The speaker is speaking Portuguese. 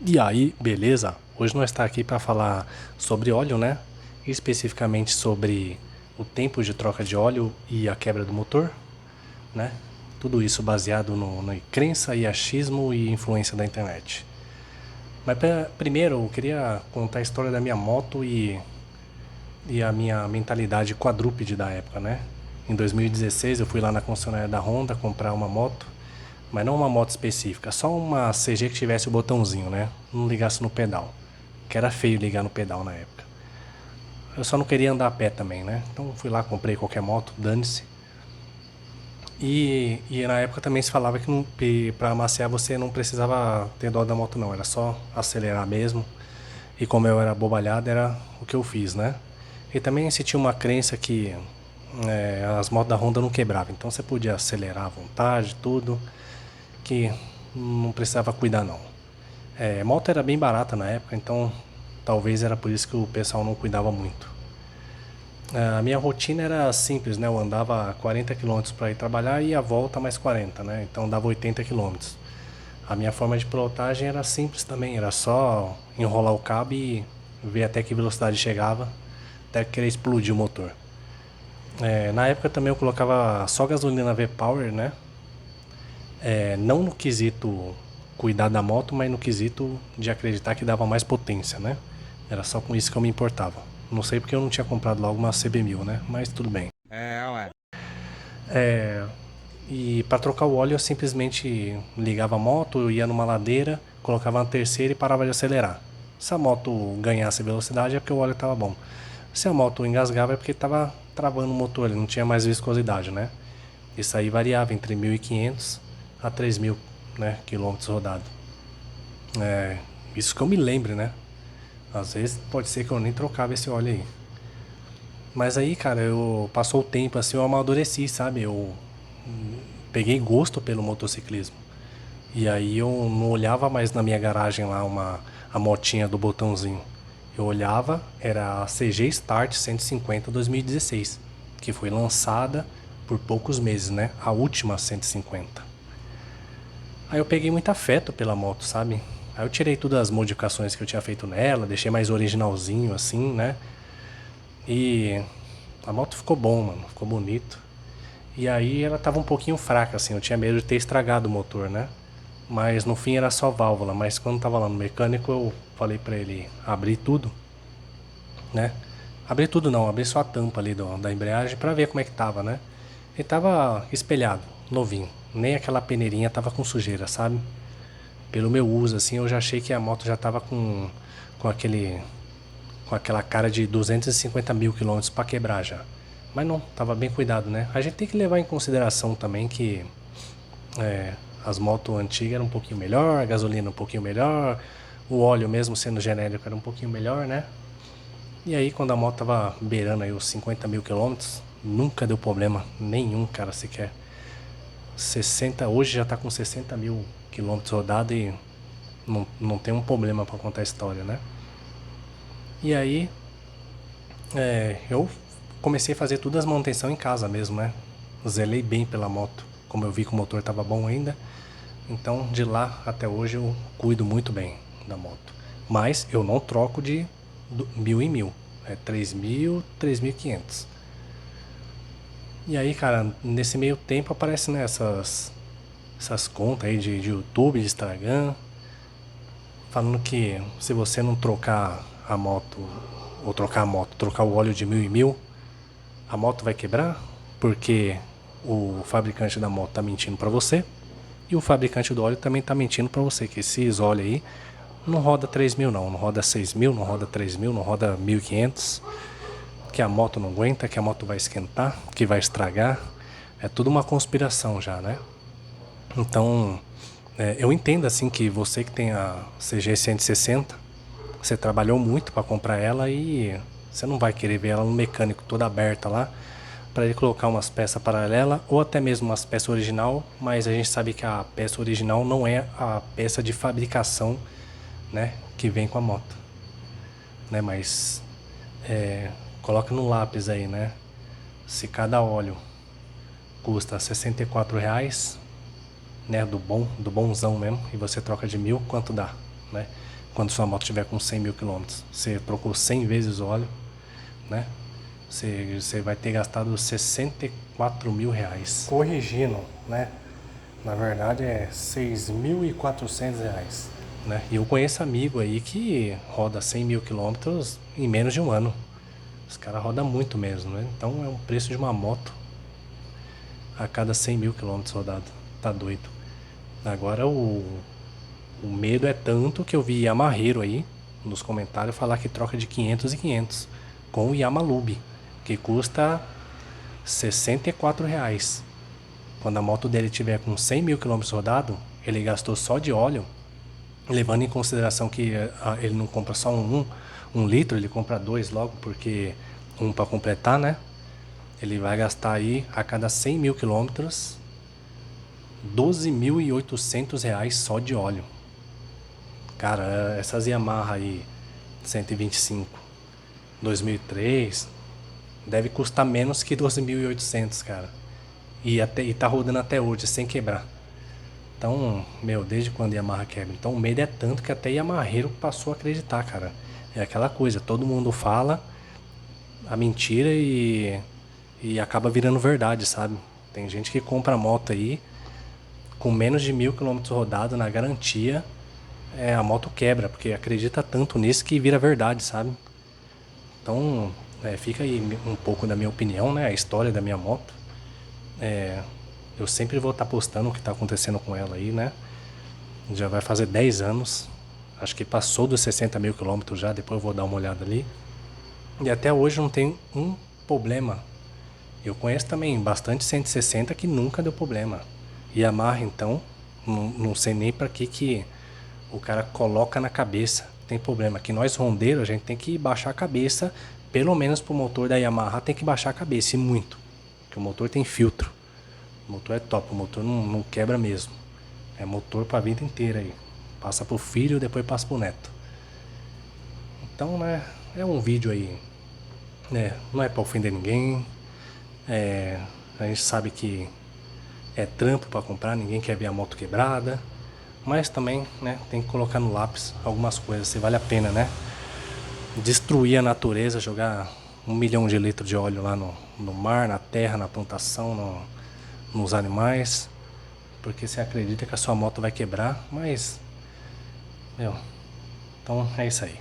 E aí, beleza? Hoje nós está aqui para falar sobre óleo, né? Especificamente sobre o tempo de troca de óleo e a quebra do motor, né? Tudo isso baseado na crença e achismo e influência da internet. Mas primeiro eu queria contar a história da minha moto e a minha mentalidade quadrúpede da época, né? Em 2016 eu fui lá na concessionária da Honda comprar uma moto, mas não uma moto específica, só uma CG que tivesse o botãozinho, né? Não ligasse no pedal, que era feio ligar no pedal na época. Eu só não queria andar a pé também, né? Então fui lá, comprei qualquer moto, dane-se. E na época também se falava que para amaciar você não precisava ter dó da moto não, era só acelerar mesmo. E como eu era bobalhado, era o que eu fiz, né? E também se tinha uma crença que as motos da Honda não quebravam, então você podia acelerar à vontade, tudo, que não precisava cuidar não. Moto era bem barata na época, então talvez era por isso que o pessoal não cuidava muito. A minha rotina era simples, né? Eu andava 40 quilômetros para ir trabalhar e a volta mais 40, né? Então dava 80 quilômetros. A minha forma de pilotagem era simples também, era só enrolar o cabo e ver até que velocidade chegava, até querer explodir o motor. Na época também eu colocava só gasolina V-Power, né? Não no quesito cuidar da moto, mas no quesito de acreditar que dava mais potência, né? Era só com isso que eu me importava. Não sei porque eu não tinha comprado logo uma CB1000, né? Mas tudo bem. É, ué. E para trocar o óleo eu simplesmente ligava a moto, eu ia numa ladeira, colocava na terceira e parava de acelerar. Se a moto ganhasse velocidade é porque o óleo estava bom. Se a moto engasgava é porque estava travando o motor, ele não tinha mais viscosidade, né? Isso aí variava entre 1.500 a 3.000, né, quilômetros rodados. Isso que eu me lembre, né? Às vezes pode ser que eu nem trocava esse óleo aí. Mas aí, cara, eu passou o tempo assim, eu amadureci, sabe? Eu peguei gosto pelo motociclismo. E aí eu não olhava mais na minha garagem lá a motinha do botãozinho. Eu olhava, era a CG Start 150 2016, que foi lançada por poucos meses, né? A última 150. Aí eu peguei muito afeto pela moto, sabe? Aí eu tirei todas as modificações que eu tinha feito nela, deixei mais originalzinho assim, né? E a moto ficou bom, mano, ficou bonito. E aí ela tava um pouquinho fraca, assim, eu tinha medo de ter estragado o motor, né? Mas no fim era só válvula, mas quando tava lá no mecânico eu falei pra ele abrir tudo, né? Abrir tudo não, abrir só a tampa ali da embreagem pra ver como é que tava, né? Ele tava espelhado, novinho. Nem aquela peneirinha tava com sujeira, sabe? Pelo meu uso, assim, eu já achei que a moto já tava com aquele com aquela cara de 250 mil quilômetros para quebrar já. Mas não, tava bem cuidado, né? A gente tem que levar em consideração também que as motos antigas eram um pouquinho melhor, a gasolina um pouquinho melhor, o óleo mesmo sendo genérico era um pouquinho melhor, né? E aí quando a moto tava beirando aí os 50 mil quilômetros, nunca deu problema nenhum, cara, sequer. 60, hoje já tá com 60 mil quilômetros rodados e não tem um problema para contar a história, né? E aí eu comecei a fazer todas as manutenção em casa mesmo, né? Zelei bem pela moto, como eu vi que o motor estava bom ainda. Então, de lá até hoje eu cuido muito bem da moto. Mas eu não troco de mil em mil. É 3.000, 3.500. E aí, cara, nesse meio tempo aparecem, né, essas contas aí de YouTube, de Instagram, falando que se você não trocar a moto, ou trocar a moto, trocar o óleo de mil em mil, a moto vai quebrar porque o fabricante da moto tá mentindo para você e o fabricante do óleo também tá mentindo para você que esses óleos aí não roda 3.000 não, não roda 6.000, não roda 3.000, não roda 1.500, que a moto não aguenta, que a moto vai esquentar, que vai estragar. É tudo uma conspiração já, né? Então, eu entendo assim que você que tem a CG 160, você trabalhou muito para comprar ela e você não vai querer ver ela no mecânico toda aberta lá para ele colocar umas peças paralelas ou até mesmo umas peças original, mas a gente sabe que a peça original não é a peça de fabricação, né, que vem com a moto, né? Mas coloca no lápis aí, né? Se cada óleo custa R$ 64, né, do bonzão mesmo, e você troca de 1.000, quanto dá, né? quando sua moto estiver com 100 mil quilômetros. Você trocou 100 vezes o óleo, né? Você vai ter gastado 64 mil reais. Corrigindo, né? Na verdade é 6.400 reais, né? E eu conheço amigo aí que roda 100 mil quilômetros em menos de um ano. Os caras rodam muito mesmo, né? Então é um preço de uma moto a cada 100 mil quilômetros rodado. Tá doido. Agora o medo é tanto que eu vi Yamaheiro aí nos comentários falar que troca de 500 e 500 com o Yamalube, que custa 64 reais. Quando a moto dele tiver com 100 mil quilômetros rodado, ele gastou só de óleo, levando em consideração que ele não compra só um litro, ele compra dois logo, porque um para completar, né? Ele vai gastar aí a cada 100 mil quilômetros 12.800 reais só de óleo. Cara, essas Yamaha aí 125 2003 deve custar menos que 12.800, cara. E tá rodando até hoje sem quebrar. Então, meu, desde quando Yamaha quebra? Então o medo é tanto que até Yamaheiro passou a acreditar, cara. É aquela coisa, todo mundo fala a mentira e acaba virando verdade, sabe? Tem gente que compra moto aí com menos de 1.000 quilômetros rodados na garantia, a moto quebra, porque acredita tanto nisso que vira verdade, sabe? Então, fica aí um pouco da minha opinião, né? A história da minha moto. Eu sempre vou estar postando o que está acontecendo com ela aí, né? Já vai fazer 10 anos. Acho que passou dos 60 mil quilômetros já, depois eu vou dar uma olhada ali. E até hoje não tem um problema. Eu conheço também bastante 160 que nunca deu problema. Yamaha, então, não sei nem para que o cara coloca na cabeça. Tem problema. Que nós rondeiros, a gente tem que baixar a cabeça. Pelo menos pro motor da Yamaha tem que baixar a cabeça, e muito. Porque o motor tem filtro. O motor é top, o motor não quebra mesmo. É motor pra vida inteira aí. Passa pro filho, depois passa pro neto. Então, né, é um vídeo aí, né, não é pra ofender ninguém. A gente sabe que é trampo pra comprar, ninguém quer ver a moto quebrada. Mas também, né, tem que colocar no lápis algumas coisas, se vale a pena, né? Destruir a natureza, jogar 1 milhão de litros de óleo lá no mar, na terra, na plantação, nos animais. Porque você acredita que a sua moto vai quebrar, mas... Meu, então é isso aí.